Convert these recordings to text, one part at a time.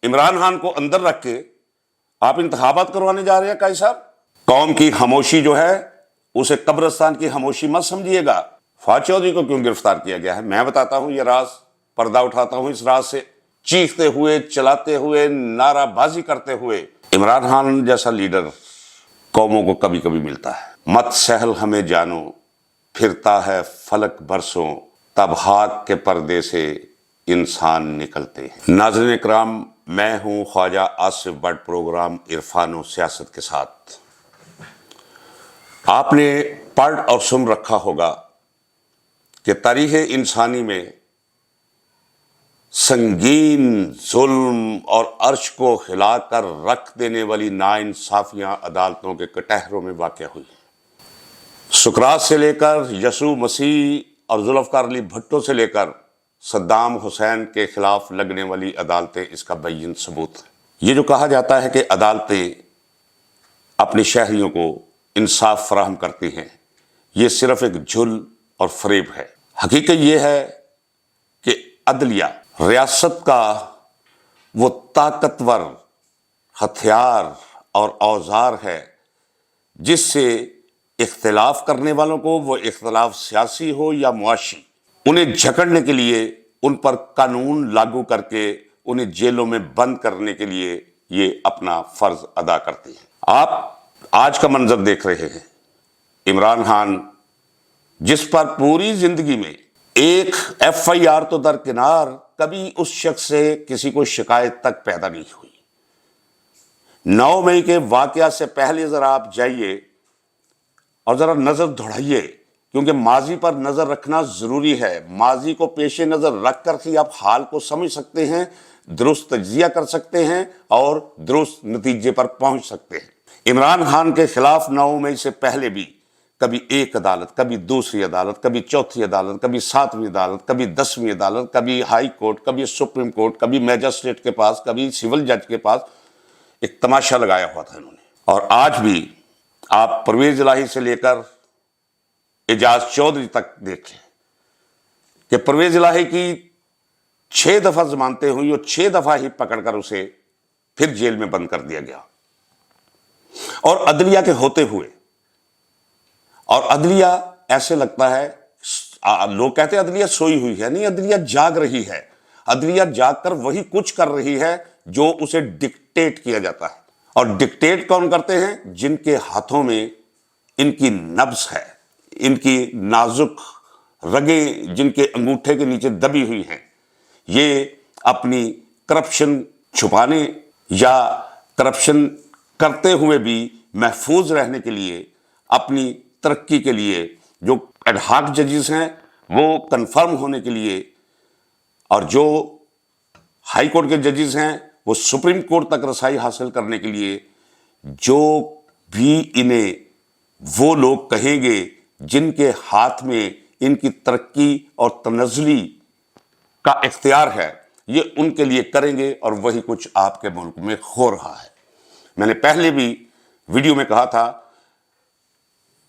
عمران خان کو اندر رکھ کے آپ انتخابات کروانے جا رہے ہیں قائد صاحب؟ قوم کی خاموشی جو ہے اسے قبرستان کی خاموشی مت سمجھیے گا۔ فواد چودھری کو کیوں گرفتار کیا گیا ہے میں بتاتا ہوں یہ راز، پردہ اٹھاتا ہوں اس راز سے۔ چیختے ہوئے، چلاتے ہوئے، نعرہ بازی کرتے ہوئے عمران خان جیسا لیڈر قوموں کو کبھی کبھی ملتا ہے۔ مت سہل ہمیں جانو، پھرتا ہے فلک برسوں، تب خاک کے پردے سے انسان نکلتے ہیں۔ ناظرین اکرام، میں ہوں خواجہ آصف بٹ، پروگرام عرفان و سیاست کے ساتھ۔ آپ نے پڑھ اور سن رکھا ہوگا کہ تاریخ انسانی میں سنگین ظلم اور عرش کو ہلا کر رکھ دینے والی ناانصافیاں عدالتوں کے کٹہروں میں واقع ہوئی۔ سقراط سے لے کر یسوع مسیح اور ذوالفقار علی بھٹو سے لے کر صدام حسین کے خلاف لگنے والی عدالتیں اس کا بین ثبوت ہیں۔ یہ جو کہا جاتا ہے کہ عدالتیں اپنے شہریوں کو انصاف فراہم کرتی ہیں، یہ صرف ایک جھل اور فریب ہے۔ حقیقت یہ ہے کہ عدلیہ ریاست کا وہ طاقتور ہتھیار اور اوزار ہے جس سے اختلاف کرنے والوں کو، وہ اختلاف سیاسی ہو یا معاشی، انہیں جھکڑنے کے لیے، ان پر قانون لاگو کر کے انہیں جیلوں میں بند کرنے کے لیے یہ اپنا فرض ادا کرتی ہے۔ آپ آج کا منظر دیکھ رہے ہیں، عمران خان جس پر پوری زندگی میں ایک ایف آئی آر تو درکنار، کبھی اس شخص سے کسی کو شکایت تک پیدا نہیں ہوئی۔ 9 مئی کے واقعہ سے پہلے ذرا آپ جائیے اور ذرا نظر دوڑائیے، کیونکہ ماضی پر نظر رکھنا ضروری ہے۔ ماضی کو پیش نظر رکھ کر ہی آپ حال کو سمجھ سکتے ہیں، درست تجزیہ کر سکتے ہیں اور درست نتیجے پر پہنچ سکتے ہیں۔ عمران خان کے خلاف 9 مئی سے پہلے بھی کبھی ایک عدالت، کبھی دوسری عدالت، کبھی چوتھی عدالت، کبھی 7ویں عدالت، کبھی 10ویں عدالت، کبھی ہائی کورٹ، کبھی سپریم کورٹ، کبھی میجسٹریٹ کے پاس، کبھی سول جج کے پاس ایک تماشا لگایا ہوا تھا انہوں نے۔ اور آج بھی آپ پرویز الہی سے لے کر اعجاز چودھری تک دیکھیں کہ پرویز الہی کی 6 دفعہ ضمانتیں ہوئی اور 6 دفعہ ہی پکڑ کر اسے پھر جیل میں بند کر دیا گیا۔ اور عدلیہ کے ہوتے ہوئے، اور عدلیہ ایسے لگتا ہے، لوگ کہتے ہیں عدلیہ سوئی ہوئی ہے، نہیں، عدلیہ جاگ رہی ہے۔ عدلیہ جاگ کر وہی کچھ کر رہی ہے جو اسے ڈکٹیٹ کیا جاتا ہے۔ اور ڈکٹیٹ کون کرتے ہیں؟ جن کے ہاتھوں میں ان کی نبض ہے، ان کی نازک رگیں جن کے انگوٹھے کے نیچے دبی ہوئی ہیں۔ یہ اپنی کرپشن چھپانے یا کرپشن کرتے ہوئے بھی محفوظ رہنے کے لیے، اپنی ترقی کے لیے، جو ایڈ ہاک ججز ہیں وہ کنفرم ہونے کے لیے، اور جو ہائی کورٹ کے ججز ہیں وہ سپریم کورٹ تک رسائی حاصل کرنے کے لیے، جو بھی انہیں وہ لوگ کہیں گے جن کے ہاتھ میں ان کی ترقی اور تنزلی کا اختیار ہے، یہ ان کے لیے کریں گے، اور وہی کچھ آپ کے ملک میں ہو رہا ہے۔ میں نے پہلے بھی ویڈیو میں کہا تھا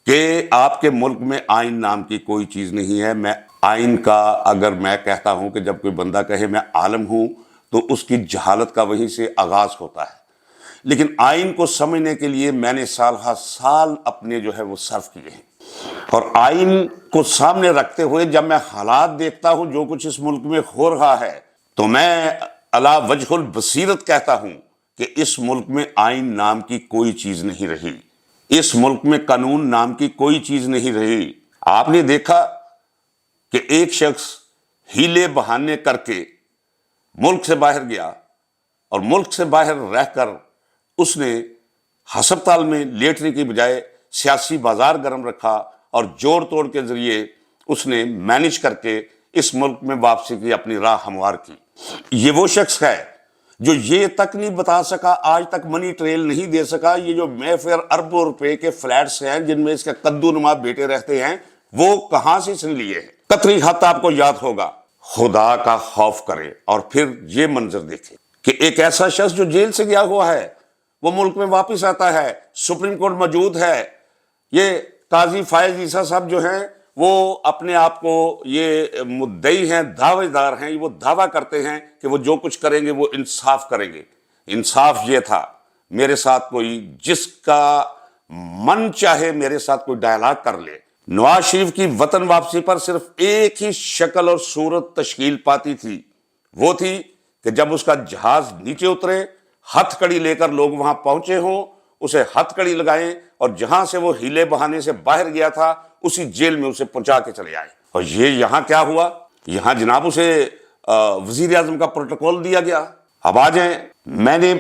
کہ آپ کے ملک میں آئین نام کی کوئی چیز نہیں ہے۔ میں آئین کا، اگر میں کہتا ہوں کہ جب کوئی بندہ کہے میں عالم ہوں تو اس کی جہالت کا وہیں سے آغاز ہوتا ہے، لیکن آئین کو سمجھنے کے لیے میں نے سال ہر سال اپنے جو ہے وہ صرف کیے ہیں۔ اور آئین کو سامنے رکھتے ہوئے جب میں حالات دیکھتا ہوں جو کچھ اس ملک میں ہو رہا ہے، تو میں علی وجہ البصیرت کہتا ہوں کہ اس ملک میں آئین نام کی کوئی چیز نہیں رہی، اس ملک میں قانون نام کی کوئی چیز نہیں رہی۔ آپ نے دیکھا کہ ایک شخص ہیلے بہانے کر کے ملک سے باہر گیا، اور ملک سے باہر رہ کر اس نے ہسپتال میں لیٹنے کی بجائے سیاسی بازار گرم رکھا، اور جوڑ توڑ کے ذریعے اس نے مینج کر کے اس ملک میں واپسی کی، اپنی راہ ہموار کی۔ یہ وہ شخص ہے جو یہ تک نہیں بتا سکا، آج تک منی ٹریل نہیں دے سکا، یہ جو مے فیئر اربوں روپے کے فلیٹس ہیں جن میں اس کے قدو نما بیٹے رہتے ہیں، وہ کہاں سے اس نے لیے ہیں۔ قطری خط آپ کو یاد ہوگا، خدا کا خوف کرے، اور پھر یہ منظر دیکھیں کہ ایک ایسا شخص جو جیل سے گیا ہوا ہے وہ ملک میں واپس آتا ہے، سپریم کورٹ موجود ہے، یہ قاضی فائز عیسیٰ صاحب جو ہیں وہ اپنے آپ کو یہ مدعی ہیں، دعوے دار ہیں، وہ دعویٰ کرتے ہیں کہ وہ جو کچھ کریں گے وہ انصاف کریں گے۔ انصاف یہ تھا میرے ساتھ کوئی جس کا من چاہے میرے ساتھ کوئی ڈائلاگ کر لے۔ نواز شریف کی وطن واپسی پر صرف ایک ہی شکل اور صورت تشکیل پاتی تھی، وہ تھی کہ جب اس کا جہاز نیچے اترے، ہتھ کڑی لے کر لوگ وہاں پہنچے ہوں، اسے ہتھ کڑی لگائیں اور جہاں سے وہ ہیلے بہانے سے باہر گیا تھا اسی جیل میں اسے پہنچا کے چلے آئے۔ اور یہ یہاں کیا ہوا؟ یہاں جناب اسے وزیر اعظم کا پروٹوکول دیا گیا۔ اب آ جائیں، میں نے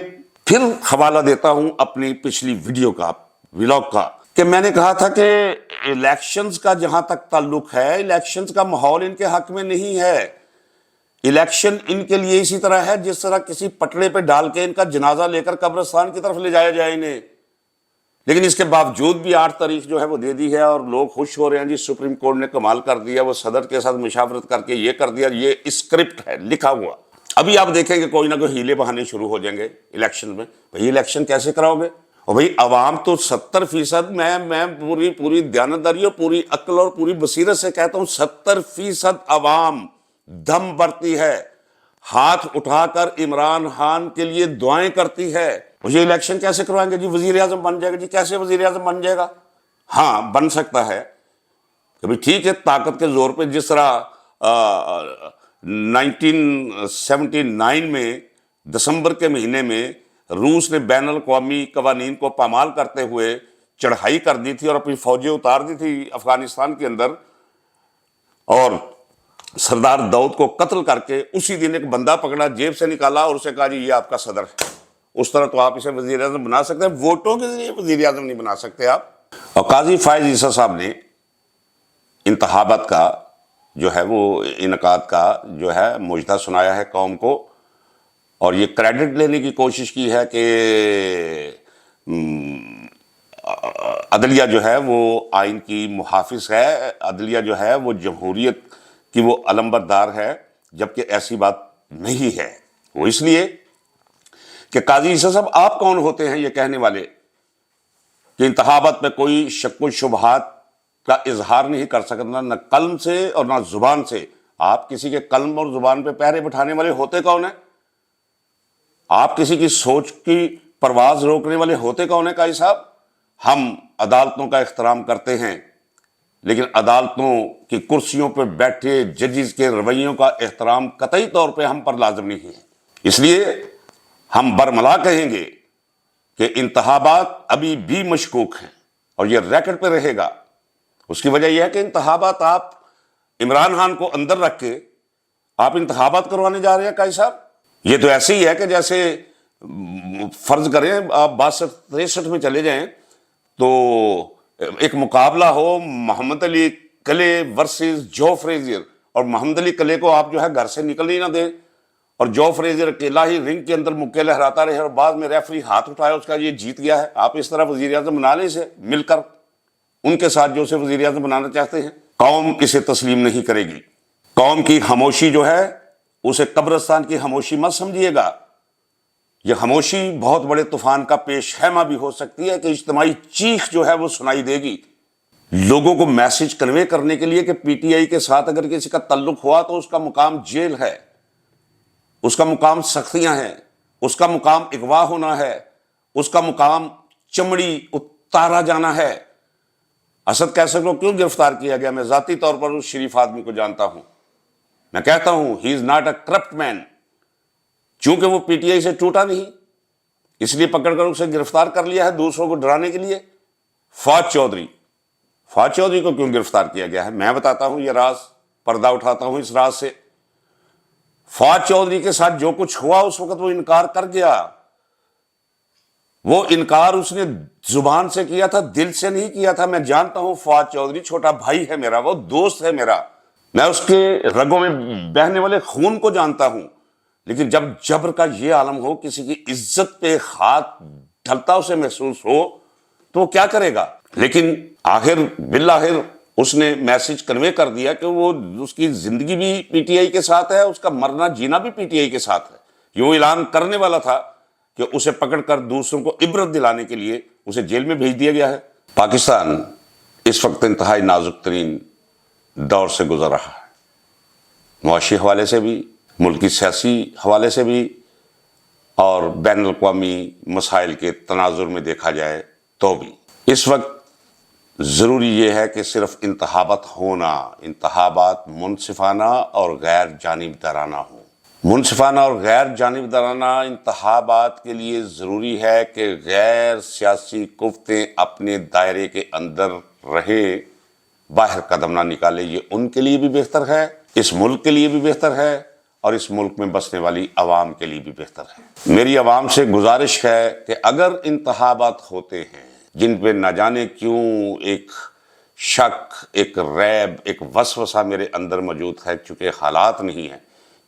پھر حوالہ دیتا ہوں اپنی پچھلی ویڈیو کا، ولاگ کا، کہ میں نے کہا تھا کہ الیکشنز کا جہاں تک تعلق ہے، الیکشنز کا ماحول ان کے حق میں نہیں ہے۔ الیکشن ان کے لیے اسی طرح ہے جس طرح کسی پٹڑے پہ ڈال کے ان کا جنازہ لے کر قبرستان کی طرف لے جایا جائے انہیں۔ لیکن اس کے باوجود بھی 8 تاریخ جو ہے وہ دے دی ہے اور لوگ خوش ہو رہے ہیں، جی سپریم کورٹ نے کمال کر دیا، وہ صدر کے ساتھ مشاورت کر کے یہ کر دیا، یہ اسکرپٹ ہے لکھا ہوا۔ ابھی آپ دیکھیں کہ کوئی نہ کوئی ہیلے بہانے شروع ہو جائیں گے الیکشن میں۔ بھئی الیکشن کیسے کراؤ گے؟ اور بھئی عوام تو 70%، میں پوری دیانتداری اور پوری عقل اور پوری بصیرت سے کہتا ہوں 70% عوام دم بھرتی ہے، ہاتھ اٹھا کر عمران خان کے لیے دعائیں کرتی ہے۔ یہ الیکشن کیسے کروائیں گے جی؟ وزیر اعظم بن جائے گا جی؟ کیسے وزیر اعظم بن جائے گا؟ ہاں بن سکتا ہے کہ بھئی ٹھیک ہے، طاقت کے زور پہ، جس طرح 1979 میں دسمبر کے مہینے میں روس نے بین الاقوامی قوانین کو پامال کرتے ہوئے چڑھائی کر دی تھی اور اپنی فوجیں اتار دی تھی افغانستان کے اندر، اور سردار داؤد کو قتل کر کے اسی دن ایک بندہ پکڑا، جیب سے نکالا اور اسے کہا جی یہ آپ کا صدر ہے۔ اس طرح تو آپ اسے وزیر اعظم بنا سکتے ہیں، ووٹوں کے ذریعے وزیر اعظم نہیں بنا سکتے آپ۔ اور قاضی فائز عیسیٰ صاحب نے انتخابات کا جو ہے وہ انعقاد کا جو ہے مجدہ سنایا ہے قوم کو، اور یہ کریڈٹ لینے کی کوشش کی ہے کہ عدلیہ جو ہے وہ آئین کی محافظ ہے، عدلیہ جو ہے وہ جمہوریت کی وہ علمبردار ہے، جبکہ ایسی بات نہیں ہے۔ وہ اس لیے کہ قاضی عیسیٰ صاحب آپ کون ہوتے ہیں یہ کہنے والے کہ انتخابات میں کوئی شک و شبہات کا اظہار نہیں کر سکتا، نہ قلم سے اور نہ زبان سے۔ آپ کسی کے قلم اور زبان پہ پہرے بٹھانے والے ہوتے کون ہیں؟ آپ کسی کی سوچ کی پرواز روکنے والے ہوتے کون ہیں قاضی صاحب؟ ہم عدالتوں کا احترام کرتے ہیں، لیکن عدالتوں کی کرسیوں پہ بیٹھے ججز کے رویوں کا احترام قطعی طور پہ ہم پر لازم نہیں ہے۔ اس لیے ہم برملا کہیں گے کہ انتخابات ابھی بھی مشکوک ہیں اور یہ ریکٹ پہ رہے گا۔ اس کی وجہ یہ ہے کہ انتخابات آپ عمران خان کو اندر رکھ کے آپ انتخابات کروانے جا رہے ہیں قاضی صاحب۔ یہ تو ایسے ہی ہے کہ جیسے فرض کریں آپ 62-63 میں چلے جائیں تو ایک مقابلہ ہو محمد علی کلے ورسز جو فریزر، اور محمد علی کلے کو آپ جو ہے گھر سے نکلنے ہی نہ دیں، اور جو فریزر اکیلا ہی رنگ کے اندر مکے لہراتا رہے اور بعد میں ریفری ہاتھ اٹھایا اس کا یہ جیت گیا ہے۔ آپ اس طرح وزیر اعظم بنا لیں اسے مل کر ان کے ساتھ جو اسے وزیر اعظم بنانا چاہتے ہیں۔ قوم اسے تسلیم نہیں کرے گی۔ قوم کی خاموشی جو ہے اسے قبرستان کی خاموشی مت سمجھیے گا، یہ خاموشی بہت بڑے طوفان کا پیش خیمہ بھی ہو سکتی ہے کہ اجتماعی چیخ جو ہے وہ سنائی دے گی، لوگوں کو میسج کنوے کرنے کے لیے کہ پی ٹی آئی کے ساتھ اگر کسی کا تعلق ہوا تو اس کا مقام جیل ہے، اس کا مقام سختیاں ہیں، اس کا مقام اغوا ہونا ہے، اس کا مقام چمڑی اتارا جانا ہے۔ اسد کیسر کو کیوں گرفتار کیا گیا؟ میں ذاتی طور پر اس شریف آدمی کو جانتا ہوں، میں کہتا ہوں ہی از ناٹ اے کرپٹ مین، چونکہ وہ پی ٹی آئی سے ٹوٹا نہیں اس لیے پکڑ کر اسے گرفتار کر لیا ہے دوسروں کو ڈرانے کے لیے۔ فواد چودھری کو کیوں گرفتار کیا گیا ہے؟ میں بتاتا ہوں یہ راز، پردہ اٹھاتا ہوں اس راز سے۔ فواد چودھری کے ساتھ جو کچھ ہوا اس وقت وہ انکار کر گیا، وہ انکار اس نے زبان سے کیا تھا، دل سے نہیں کیا تھا۔ میں جانتا ہوں فواد چودھری چھوٹا بھائی ہے میرا، وہ دوست ہے میرا، میں اس کے رگوں میں بہنے والے خون کو جانتا ہوں، لیکن جب جبر کا یہ عالم ہو، کسی کی عزت پہ ہاتھ ڈھلتا اسے محسوس ہو تو وہ کیا کرے گا؟ لیکن بالآخر اس نے میسج کنوے کر دیا کہ وہ اس کی زندگی بھی پی ٹی آئی کے ساتھ ہے، اس کا مرنا جینا بھی پی ٹی آئی کے ساتھ ہے۔ یہ وہ اعلان کرنے والا تھا کہ اسے پکڑ کر دوسروں کو عبرت دلانے کے لیے اسے جیل میں بھیج دیا گیا ہے۔ پاکستان اس وقت انتہائی نازک ترین دور سے گزر رہا ہے، معاشی حوالے سے بھی، ملکی سیاسی حوالے سے بھی، اور بین الاقوامی مسائل کے تناظر میں دیکھا جائے تو بھی۔ اس وقت ضروری یہ ہے کہ صرف انتخابات ہونا، انتخابات منصفانہ اور غیر جانبدارانہ ہوں۔ منصفانہ اور غیر جانبدارانہ انتخابات کے لیے ضروری ہے کہ غیر سیاسی قوتیں اپنے دائرے کے اندر رہیں، باہر قدم نہ نکالیں۔ یہ ان کے لیے بھی بہتر ہے، اس ملک کے لیے بھی بہتر ہے، اور اس ملک میں بسنے والی عوام کے لیے بھی بہتر ہے۔ میری عوام سے گزارش ہے کہ اگر انتخابات ہوتے ہیں جن پہ نہ جانے کیوں ایک شک، ایک ریب، ایک وسوسہ میرے اندر موجود ہے، چونکہ حالات نہیں ہیں،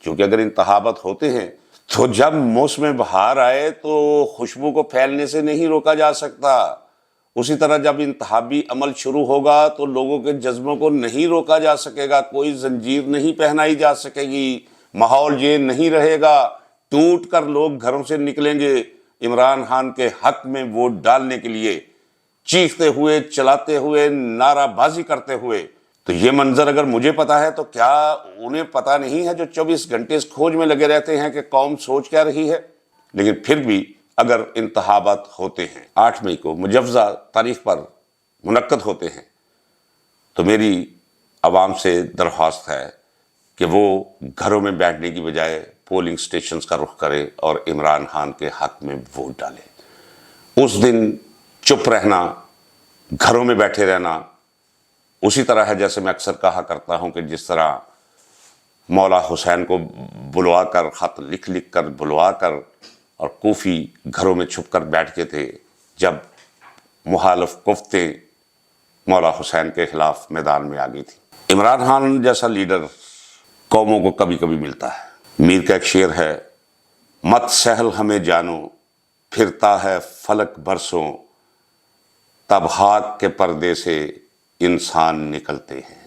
کیونکہ اگر انتخابات ہوتے ہیں تو جب موسم بہار آئے تو خوشبو کو پھیلنے سے نہیں روکا جا سکتا، اسی طرح جب انتخابی عمل شروع ہوگا تو لوگوں کے جذبوں کو نہیں روکا جا سکے گا، کوئی زنجیر نہیں پہنائی جا سکے گی، ماحول یہ نہیں رہے گا، ٹوٹ کر لوگ گھروں سے نکلیں گے عمران خان کے حق میں ووٹ ڈالنے کے لیے، چیختے ہوئے، چلاتے ہوئے، نعرہ بازی کرتے ہوئے۔ تو یہ منظر اگر مجھے پتا ہے تو کیا انہیں پتا نہیں ہے جو 24 گھنٹے اس کھوج میں لگے رہتے ہیں کہ قوم سوچ کیا رہی ہے؟ لیکن پھر بھی اگر انتخابات ہوتے ہیں 8 مئی کو مجوزہ تاریخ پر منعقد ہوتے ہیں تو میری عوام سے درخواست ہے کہ وہ گھروں میں بیٹھنے کی بجائے پولنگ سٹیشنز کا رخ کرے اور عمران خان کے حق میں ووٹ ڈالے۔ اس دن چپ رہنا، گھروں میں بیٹھے رہنا اسی طرح ہے جیسے میں اکثر کہا کرتا ہوں کہ جس طرح مولا حسین کو بلوا کر، خط لکھ لکھ کر بلوا کر، اور کوفی گھروں میں چھپ کر بیٹھ کے تھے جب مخالف قوتیں مولا حسین کے خلاف میدان میں آ گئی تھی۔ عمران خان جیسا لیڈر قوموں کو کبھی کبھی ملتا ہے۔ میر کا ایک شعر ہے، مت سہل ہمیں جانو، پھرتا ہے فلک برسوں، تب خاک کے پردے سے انسان نکلتے ہیں۔